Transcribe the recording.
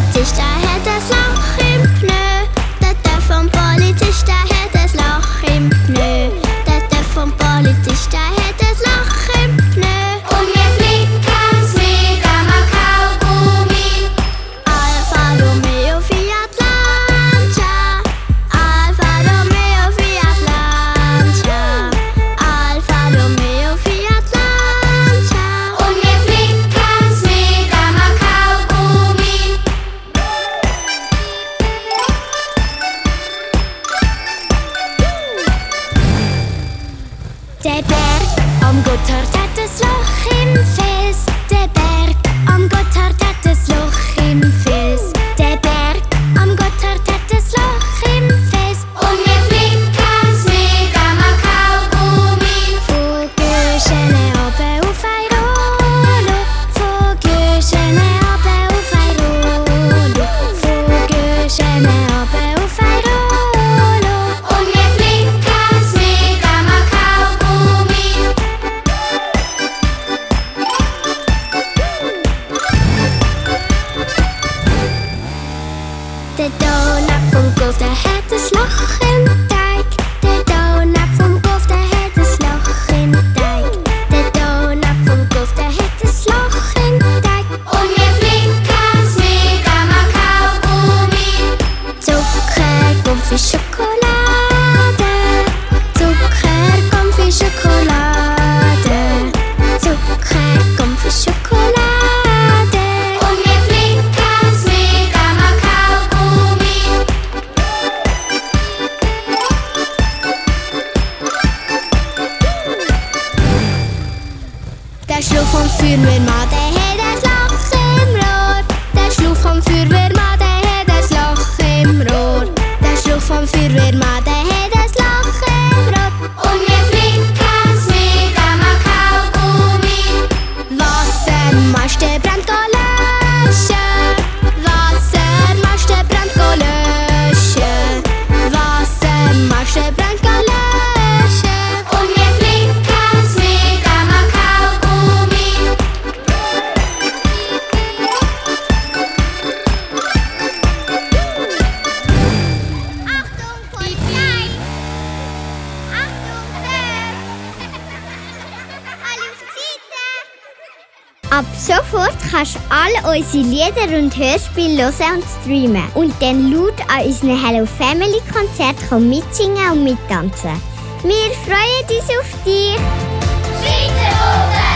Polizist, der hat ein Loch im Pneu. Der Tag vom Polizist, der hat ein Loch im Pneu. Der Tag vom Polizist, der hat ein Loch im Pneu. Und wir flicken's mit einem Kaugummi. Alfa Romeo Fiat Lancia, Alfa Romeo Fiat Lancia, Alfa Romeo Fiat Lancia. Und wir flicken's mit einem Kaugummi. Der Berg am Gotthard hat ein Loch im Fels. Der Berg am Gotthard hat ein Loch im Fels. Der Berg am Gotthard hat ein Loch im Fels. Und wir flicken's mit einem Kaugummi. Vogelschöne Abend auf ein Rollo. Vogelschöne Abend auf ein Rollo. Vogelschöne Abend auf ein Rollo. Und wir flicken's mit einem Kaugummi. Der Donut vom Golf, der hat ein Loch im Teig. Der Donut vom Golf, der hat ein Loch im Teig. Der Donut vom Golf, der hat ein Loch im Teig. Und wir flicken's mit einem Kaugummi. Zucker, Gumpfi, Schokolade. Zucker, Gumpfi, Schokolade. Zucker, Gumpfi, Schokolade. Und wir flicken's mit einem Kaugummi. Der Schlauch vom Feuerwehrmann, der hat ein Loch im Rohr. Der Schlauch vom Feuerwehrmann, der hat ein Loch im Rohr. Der Schlauch vom Feuerwehrmann, der hat ein Loch im Rohr. Und wir flicken's mit einem Kaugummi. Wassermaste brennt go löschen. Wassermaste brennt go löschen. Wassermaste brennt go löschen. Und wir flicken's mit einem Kaugummi. Achtung, Polizei! Achtung, Hör! Alle auf die Seite! Ab sofort kannst du all unsere Lieder und Hörspiele hören und streamen. Und dann laut an unseren Hello Family Konzert mitsingen und mittanzen. Wir freuen uns auf dich! Schweizerhofen!